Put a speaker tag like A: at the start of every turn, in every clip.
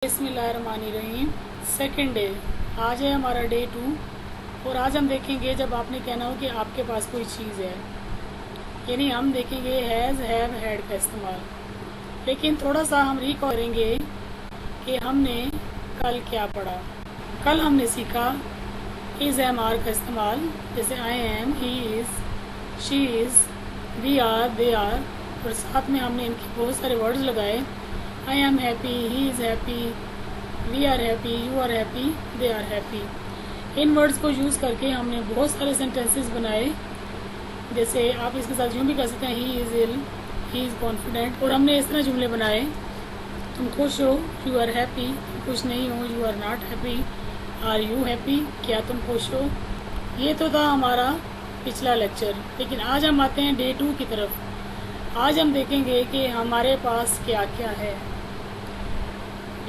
A: बिस्मिल्लाहिर्रहमानिर्रहीम। Second day, आज है हमारा डे 2 और आज हम देखेंगे जब आपने कहना हो कि आपके पास कोई चीज़ है, यानी हम देखेंगे हैज़, हैव, हैड का इस्तेमाल। लेकिन थोड़ा सा हम रिकॉल करेंगे कि हमने कल क्या पढ़ा। कल हमने सीखा इज़, एम, आर का इस्तेमाल, जैसे I am, he is, she is, we are, they are, और साथ में हमने इनके बहुत सारे वर्ड्स लगाए। I am happy, he is happy, we are happy, you are happy, they are happy। In words को यूज़ करके हमने बहुत सारे सेंटेंसेस बनाए। जैसे आप इसके साथ यूँ भी कर सकते हैं, he is ill, he is confident, और हमने इस तरह जुमले बनाए, तुम खुश हो, you are happy, तुम खुश नहीं हो, you are not happy, are you happy, क्या तुम खुश हो। ये तो था हमारा पिछला लेक्चर। लेकिन आज हम आते हैं डे 2 की तरफ। आज हम देखेंगे कि हमारे पास क्या क्या है।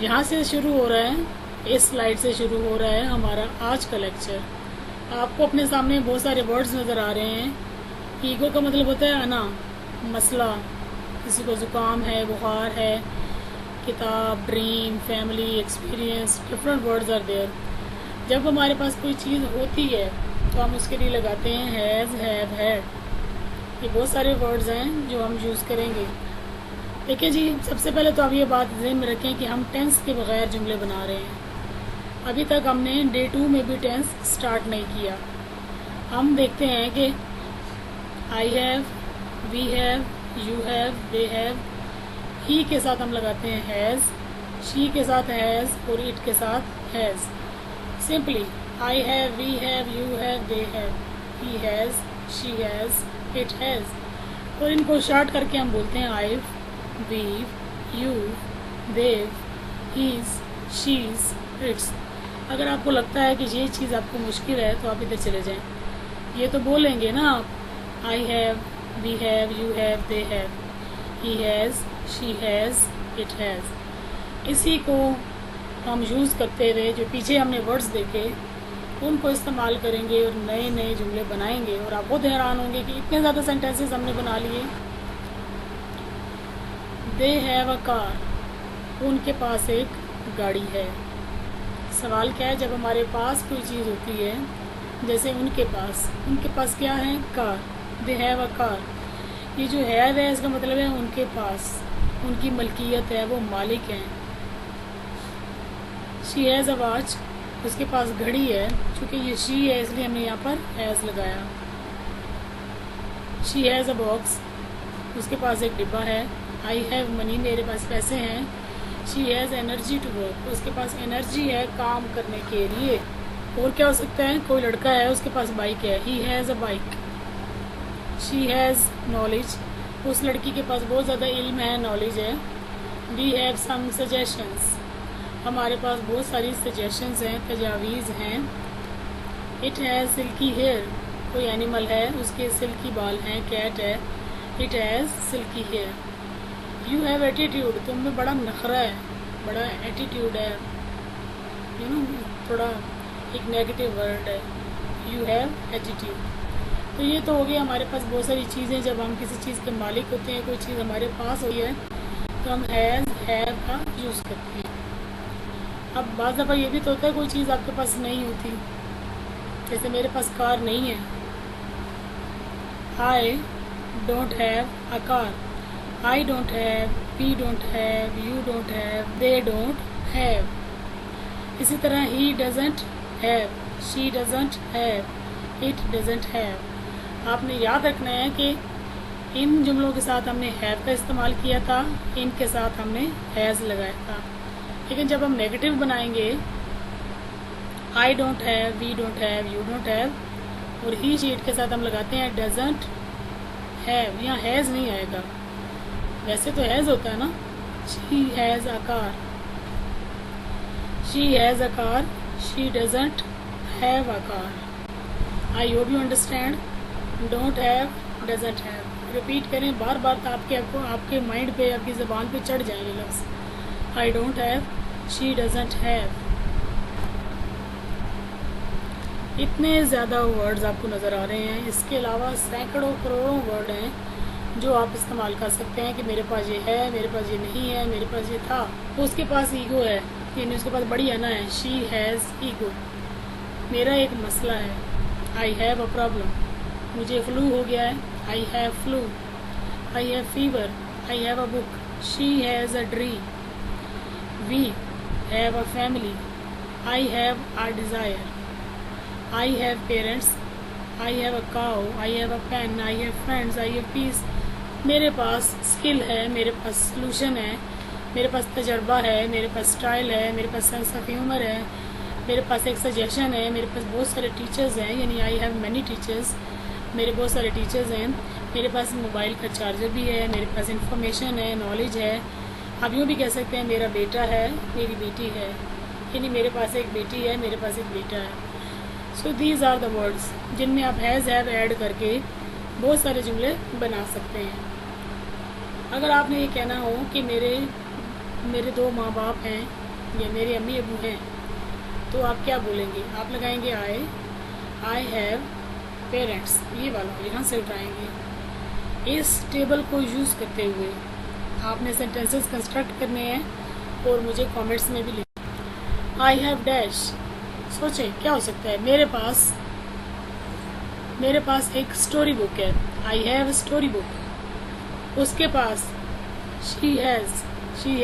A: यहाँ से शुरू हो रहा है, इस स्लाइड से शुरू हो रहा है हमारा आज का लेक्चर। आपको अपने सामने बहुत सारे वर्ड्स नज़र आ रहे हैं। ईगो का मतलब होता है अना, मसला, किसी को ज़ुकाम है, बुखार है, किताब, dream, family, experience, different words are there. जब हमारे पास कोई चीज़ होती है तो हम उसके लिए लगाते हैं हैज़, हैव, हैड। ये बहुत सारे वर्ड्स हैं जो हम यूज़ करेंगे। देखिए जी, सबसे पहले तो आप ये बात ध्यान में रखें कि हम टेंस के बगैर जुमले बना रहे हैं। अभी तक हमने डे 2 में भी टेंस स्टार्ट नहीं किया। हम देखते हैं कि I have, we have, you have, they have, he के साथ हम लगाते हैं हैज़, शी के साथ हैज़ और इट के साथ has. Simply I have, we have, you have, they have, he has, she has, it has. और इनको शॉर्ट करके हम बोलते हैं I've, we've, you've, they've, he's, she's, it's। अगर आपको लगता है कि ये चीज़ आपको मुश्किल है तो आप इधर चले जाएं। ये तो बोलेंगे ना आप, I have, we have, you have, they have, he has, she has, it has। इसी को हम यूज़ करते हुए जो पीछे हमने वर्ड्स देखे उनको इस्तेमाल करेंगे और नए नए जुमले बनाएंगे। और आप बहुत हैरान होंगे कि इतने ज़्यादा सेंटेंसेस हमने बना लिए। दे हैव अ कार, उनके पास एक गाड़ी है। सवाल क्या है, जब हमारे पास कोई चीज़ होती है, जैसे उनके पास क्या है, car, they have a car. ये जो है इसका मतलब है उनके पास, उनकी मलकियत है, वो मालिक हैं। शी हैज़ अ वॉच, उसके पास घड़ी है, चूँकि ये शी है इसलिए हमने यहाँ पर हैज़ लगाया। शी हैज़ अ बॉक्स, उसके पास एक डिब्बा है। आई हैव मनी, मेरे पास पैसे हैं। She has energy to work, उसके पास एनर्जी है काम करने के लिए। और क्या हो सकता है, कोई लड़का है उसके पास बाइक है, he has a bike. She has knowledge, उस लड़की के पास बहुत ज़्यादा इल्म है, नॉलेज है। वी हैव सम सजेशंस, हमारे पास बहुत सारी सजेशंस हैं, तजावीज़ हैं। इट हैज़ सिल्की हेयर, कोई एनिमल है उसके सिल्की बाल हैं, कैट है। It has silky hair. You have attitude, तुम में बड़ा नखरा है, बड़ा एटीट्यूड है, यू नो, थोड़ा एक नेगेटिव वर्ड है, यू हैव एटीट्यूड। तो ये तो हो गया हमारे पास बहुत सारी चीज़ें। जब हम किसी चीज़ के मालिक होते हैं, कोई चीज़ हमारे पास होती है तो हम हैज़, हैव का यूज़ करते हैं। अब बाज़ दफ़ा ये भी तो होता है कोई चीज़ आपके पास नहीं होती, जैसे मेरे पास कार नहीं है। आई don't have a car, I don't have, we don't have, you don't have, they don't have। इसी तरह he doesn't have, she doesn't have, it doesn't have। आपने याद रखना है कि इन जुमलों के साथ हमने have का इस्तेमाल किया था, इनके साथ हमने has लगाया था। लेकिन जब हम नेगेटिव बनाएंगे, I don't have, we don't have, you don't have, और he, she, it के साथ हम लगाते हैं doesn't have, यहाँ has नहीं आएगा। वैसे तो हैज़ होता है ना, she has a car, she has a car, she doesn't have a car. I hope you understand. Don't have, doesn't have, repeat करें बार बार तो आपके माइंड पे, आपकी ज़बान पे चढ़ जाएंगे लफ्ज़। आई don't have, she doesn't have. इतने ज़्यादा वर्ड्स आपको नज़र आ रहे हैं। इसके अलावा सैकड़ों करोड़ों वर्ड हैं जो आप इस्तेमाल कर सकते हैं कि मेरे पास ये है, मेरे पास ये नहीं है, मेरे पास ये था। तो उसके पास ईगो है, यानी उसके पास बड़ी अना है। शी हैज़ ईगो, मेरा एक मसला है। आई हैव अ प्रॉब्लम, मुझे फ्लू हो गया है। I have flu. I have fever, I have a book. She has a dream, we have a family. I have a desire. I have parents, I have a cow, I have a pen, I have friends, I have peace. मेरे पास skill है, मेरे पास solution है, मेरे पास तजर्बा है, मेरे पास style है, मेरे पास सेंस ऑफ ह्यूमर है, मेरे पास एक सजेशन है, मेरे पास बहुत सारे टीचर्स हैं, यानी आई हैव मैनी टीचर्स, मेरे बहुत सारे टीचर्स हैं। मेरे पास मोबाइल का चार्जर भी है, मेरे पास इंफॉर्मेशन है, नॉलेज है। आप यूँ भी कह सकते हैं मेरा बेटा है, मेरी बेटी है, यानी मेरे पास एक बेटी है, मेरे पास एक बेटा है। So these are the words जिनमें आप हैज़ हैव ऐड करके बहुत सारे जुमले बना सकते हैं। अगर आपने ये कहना हो कि मेरे 2 माँ बाप हैं या मेरे अम्मी अबू हैं, तो आप क्या बोलेंगे? आप लगाएंगे आई हैव पेरेंट्स, ये वाला यहाँ से उठाएंगे। इस टेबल को यूज़ करते हुए आपने सेंटेंसेस कंस्ट्रक्ट करने हैं और मुझे कमेंट्स में भी लिखें। आई हैव डैश, सोचें क्या हो सकता है। मेरे पास एक स्टोरी बुक है। I have story book. उसके पास शी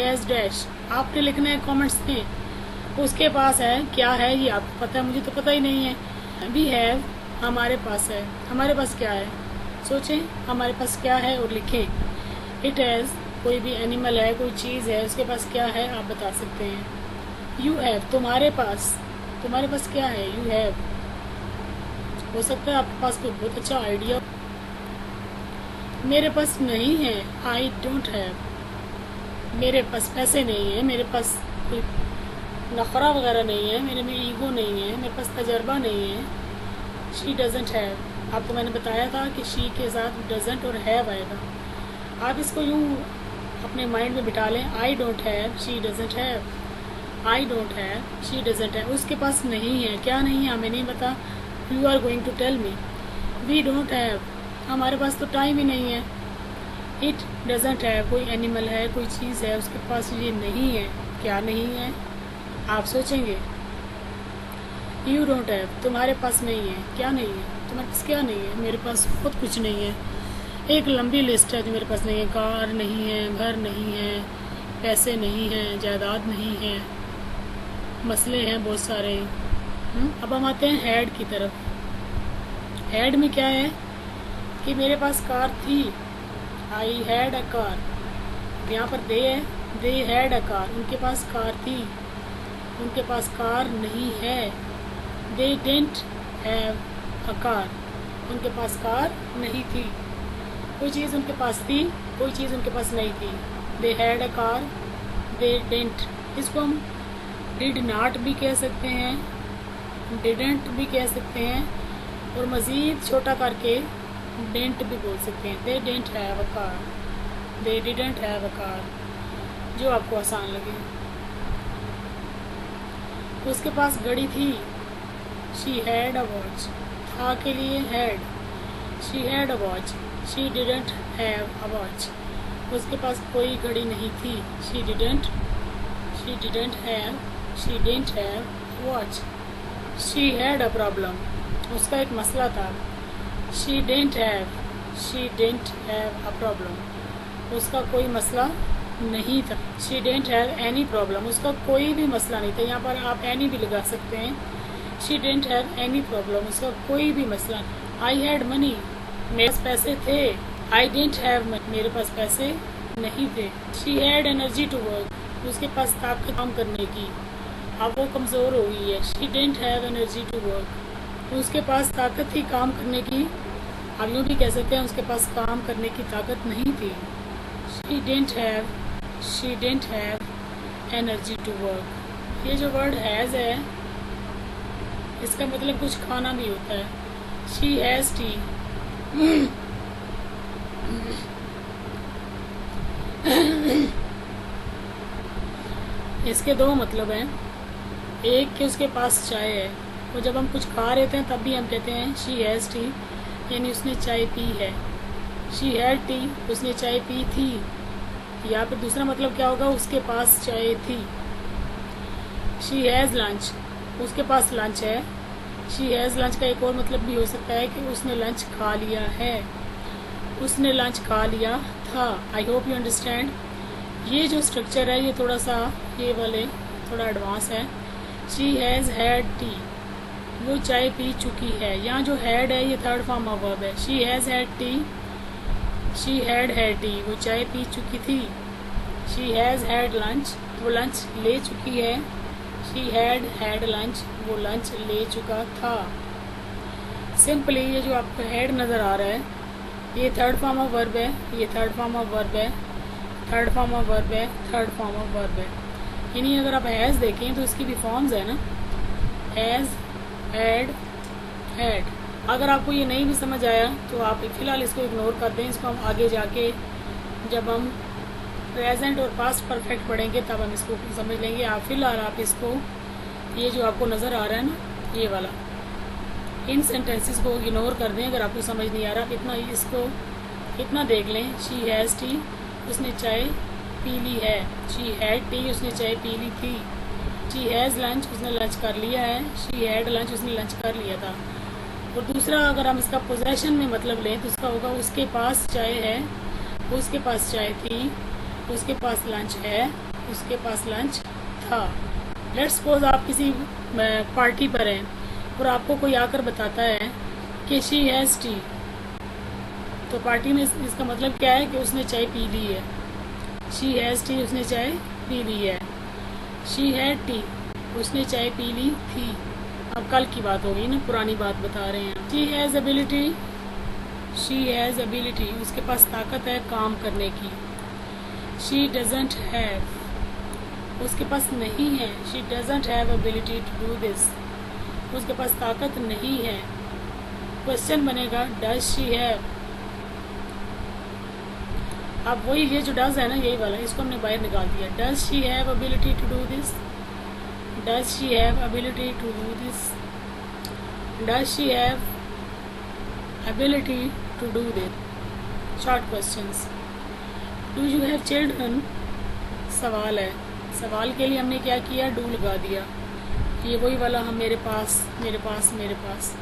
A: हैज़ डैश। आपने लिखना है कमेंट्स में। उसके पास है, क्या है ये आपको पता है, मुझे तो पता ही नहीं है। वी हैव, हमारे पास है। हमारे पास क्या है? सोचें हमारे पास क्या है और लिखें। इट हैज़, कोई भी एनिमल है, कोई चीज़ है, उसके पास क्या है आप बता सकते हैं। यू हैव, तुम्हारे पास क्या है? You have. हो सकता है आपके पास कोई बहुत अच्छा आइडिया। मेरे पास नहीं है, आई डोंट हैव। मेरे पास पैसे नहीं है, मेरे पास कोई नखरा वगैरह नहीं है, मेरे में ईगो नहीं है, मेरे पास तजर्बा नहीं है। शी डजेंट हैव, आपको मैंने बताया था कि शी के साथ डजेंट और हैव आएगा। आप इसको यूँ अपने माइंड में बिठा लें। आई don't have, she doesn't have. I don't have, she doesn't have. उसके पास नहीं है, क्या नहीं है हमें नहीं पता। You are going to tell me. We don't have, हमारे पास तो टाइम ही नहीं है। इट डजेंट हैव, कोई एनिमल है, कोई चीज़ है, उसके पास ये नहीं है, क्या नहीं है आप सोचेंगे। यू डोंट हैव, तुम्हारे पास नहीं है, क्या नहीं है, तुम्हारे पास क्या नहीं है। मेरे पास बहुत कुछ नहीं है, एक लंबी लिस्ट है जो मेरे पास नहीं है। कार नहीं है, घर नहीं है, पैसे नहीं हैं, जायदाद नहीं है, मसले हैं बहुत सारे। अब हम आते हैं हैड की तरफ। हैड में क्या है कि मेरे पास कार थी। आई हैड अ कार। यहाँ पर दे है, दे हैड अ कार, उनके पास कार थी, उनके पास कार नहीं है। They didn't have a car, उनके पास कार नहीं थी। कोई चीज़ उनके पास थी, कोई चीज़ उनके पास नहीं थी। They had a car, they didn't. इसको हम डिड नॉट भी कह सकते हैं, डिडंट भी कह सकते हैं, और मज़ीद छोटा करके डेंट भी बोल सकते हैं। They didn't have a car, they didn't have a car, जो आपको आसान लगे। उसके पास घड़ी थी। शी हैड अ वॉच, था के लिए had. She had a watch, she didn't have a watch. उसके पास कोई घड़ी नहीं थी। She didn't have, she didn't have watch. She had a problem, उसका एक मसला था। She didn't have a problem, उसका कोई मसला नहीं था। She didn't have any problem, उसका कोई भी मसला नहीं था। यहाँ पर आप एनी भी लगा सकते हैं। She didn't have any problem, उसका कोई भी मसला नहीं। आई हैड मनी, मेरे पास पैसे थे। आई डिडंट हैव मनी, मेरे पास पैसे नहीं थे। She had energy to work, उसके पास ताकत काम करने की, अब वो कमज़ोर हो गई है। She didn't have energy to work, उसके पास ताकत थी काम करने की। आप यूँ भी कह सकते हैं उसके पास काम करने की ताकत नहीं थी। She didn't have energy to work. ये जो वर्ड हैज़ है, इसका मतलब कुछ खाना भी होता है। शी हैज़ टी, इसके 2 मतलब हैं। एक कि उसके पास चाय है, और जब हम कुछ खा रहे थे तब भी हम कहते हैं शी हैज़ टी, यानी उसने चाय पी है। शी हैड टी, उसने चाय पी थी। या फिर दूसरा मतलब क्या होगा, उसके पास चाय थी। शी हैज़ लंच, उसके पास लंच है। शी हैज़ लंच का एक और मतलब भी हो सकता है कि उसने लंच खा लिया है, उसने लंच खा लिया था। I hope you understand. ये जो स्ट्रक्चर है ये थोड़ा सा, ये वाले थोड़ा एडवांस है। शी हैज़ हैड टी, वो चाय पी चुकी है। यहाँ जो हैड है ये थर्ड फॉर्म ऑफ वर्ब है। She has had T, she had had T, वो चाय पी चुकी थी। शी हैज़ हैड लंच, वो लंच ले चुकी है। शी हैड हैड लंच, वो लंच ले चुका था। सिंपली ये जो आपको हैड नज़र आ रहा है ये थर्ड फॉर्म ऑफ वर्ब है, ये थर्ड फॉर्म ऑफ वर्ब है, थर्ड फॉर्म ऑफ वर्ब है, थर्ड फॉर्म ऑफ वर्ब है। यानी अगर आप हैज़ देखें तो इसकी भी फॉर्म्स है ना, हैज़, हैड, हैड। अगर आपको ये नहीं भी समझ आया तो आप फ़िलहाल इसको इग्नोर कर दें। इसको हम आगे जाके जब हम प्रेजेंट और पास्ट परफेक्ट पढ़ेंगे तब हम इसको समझ लेंगे। आप फ़िलहाल आप इसको, ये जो आपको नज़र आ रहा है ना ये वाला, इन सेंटेंसेस को इग्नोर कर दें। अगर आपको समझ नहीं आ रहा आप इतना इसको इतना देख लें। शी हैज़ टी, उसने चाय पी ली है। शी हैड टी, उसने चाय पी ली थी। शी हैज़ लंच, उसने लंच कर लिया है। शी हैड लंच, उसने लंच कर लिया था। और दूसरा अगर हम इसका पोजेशन में मतलब लें तो उसका होगा उसके पास चाय है, उसके पास चाय थी, उसके पास लंच है, उसके पास लंच था। लेट्स सपोज आप किसी पार्टी पर हैं और आपको कोई आकर बताता है कि शी हैज़ टी, तो पार्टी में इसका मतलब क्या है कि उसने चाय पी ली है। शी हैज़ टी, उसने चाय पी ली है। शी हैड टी, उसने चाय पी ली थी। अब कल की बात होगी ना, पुरानी बात बता रहे हैं। She has ability, she has ability, उसके पास ताकत है काम करने की। शी डजंट हैव, उसके पास नहीं है। She doesn't have ability to do this, उसके पास ताकत नहीं है। क्वेश्चन बनेगा डज शी हैव। अब वही ये जो डज है ना यही वाला, इसको हमने बाहर निकाल दिया। Does she have ability to do this, does she have ability to do this, does she have ability to do this. Short questions. Do you have children, सवाल है। सवाल के लिए हमने क्या किया, डू लगा दिया। ये वही वाला हम मेरे पास, मेरे पास, मेरे पास।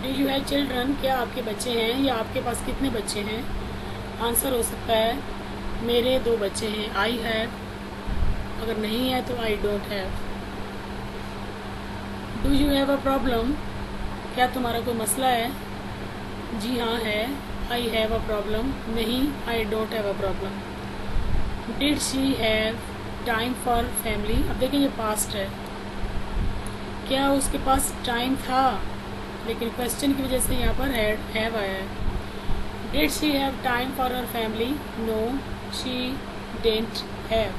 A: डू यू हैव चिल्ड्रन, क्या आपके बच्चे हैं या आपके पास कितने बच्चे हैं। आंसर हो सकता है मेरे 2 बच्चे हैं। आई हैव, अगर नहीं है तो आई don't have. Do you have a problem, क्या तुम्हारा कोई मसला है। जी हाँ है, आई हैव अ प्रॉब्लम। नहीं, I don't have a problem. Did she have time for family, अब देखिए ये पास्ट है, क्या उसके पास टाइम था, लेकिन क्वेश्चन की वजह से यहाँ पर हैव आया है। Did she have time for her family, no she didn't have,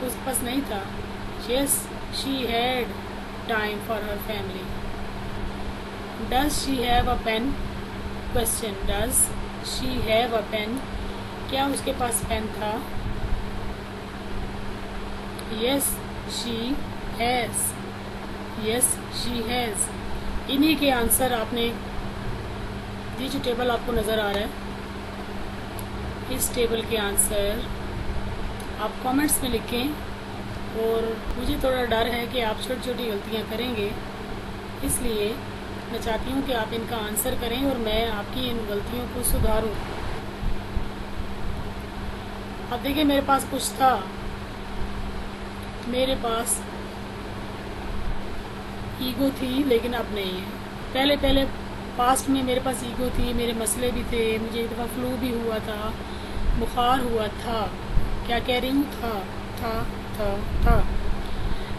A: उसके पास नहीं था। Yes she had time for her family. Does she have a pen, question does she have a pen, क्या उसके पास पेन था। Yes she has, yes she has. इन्हीं के आंसर आपने, ये जो टेबल आपको नज़र आ रहा है इस टेबल के आंसर आप कमेंट्स में लिखें। और मुझे थोड़ा डर है कि आप छोटी छोटी गलतियां करेंगे, इसलिए मैं चाहती हूँ कि आप इनका आंसर करें और मैं आपकी इन गलतियों को सुधारूं। अब देखिए मेरे पास कुछ था, मेरे पास ईगो थी लेकिन अब नहीं है। पहले पहले पास्ट में मेरे पास ईगो थी, मेरे मसले भी थे, मुझे एक दफ़ा फ्लू भी हुआ था, बुखार हुआ था। क्या कह रही हूँ, था।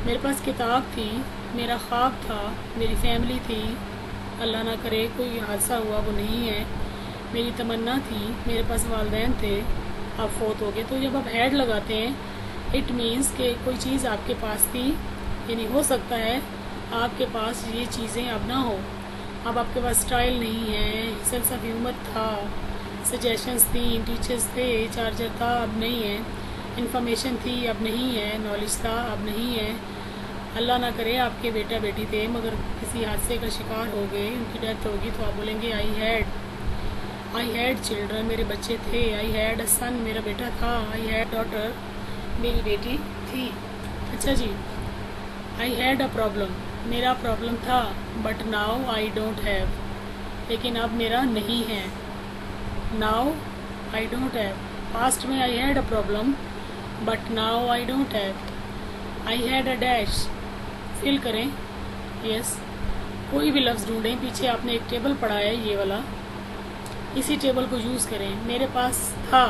A: मेरे पास किताब थी, मेरा ख्वाब था, मेरी फैमिली थी, अल्लाह ना करे कोई हादसा हुआ वो नहीं है। मेरी तमन्ना थी, मेरे पास वालिदैन थे, अब फोत हो गए। तो जब आप हैड लगाते हैं इट मीन्स कि कोई चीज़ आपके पास थी, यानी हो सकता है आपके पास ये चीज़ें अब ना हो। अब आपके पास स्टाइल नहीं है, सेंस ऑफ ह्यूमर था, सजेशंस थी, टीचर्स थे, चार्जर था, अब नहीं है। इन्फॉर्मेशन थी, अब नहीं है। नॉलेज था, अब नहीं है। अल्लाह ना करे आपके बेटा बेटी थे मगर किसी हादसे का शिकार हो गए, उनकी डेथ होगी, तो आप बोलेंगे आई हैड चिल्ड्रन, मेरे बच्चे थे। आई हैड अ सन, मेरा बेटा था। आई हैड डॉटर, मेरी बेटी थी। अच्छा जी, आई हैड अ प्रॉब्लम, मेरा प्रॉब्लम था, but now I don't have, लेकिन अब मेरा नहीं है। Now I don't have, past में I had a problem but now I don't have. I had a dash, fill करें, यस कोई भी लफ्ज़ ढूंढें, पीछे आपने एक टेबल पढ़ा है ये वाला, इसी टेबल को यूज़ करें। मेरे पास था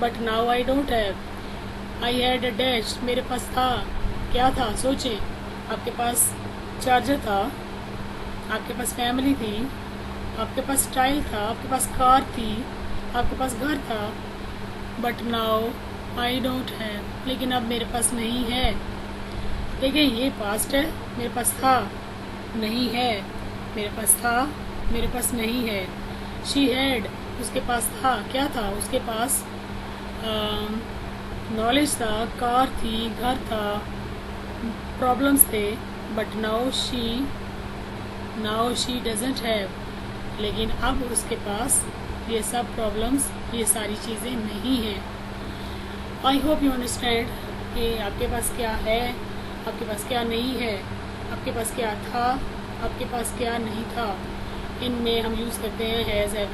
A: but now I don't have. I had a dash, मेरे पास था, क्या था सोचें, आपके पास चार्जर था, आपके पास फैमिली थी, आपके पास स्टाइल था, आपके पास कार थी, आपके पास घर था, but now I don't have, लेकिन अब मेरे पास नहीं है। देखिए ये पास्ट है, मेरे पास था, नहीं है, मेरे पास था, मेरे पास नहीं है। शी हैड, उसके पास था, क्या था, उसके पास नॉलेज था, कार थी, घर था, प्रॉब्लम्स थे, but now she doesn't have, लेकिन अब उसके पास ये सब प्रॉब्लम्स, ये सारी चीज़ें नहीं हैं। आई होप यू अंडरस्टैंड कि आपके पास क्या है, आपके पास क्या नहीं है, आपके पास क्या था, आपके पास क्या नहीं था। इनमें हम यूज़ करते हैं हैज़, हैव।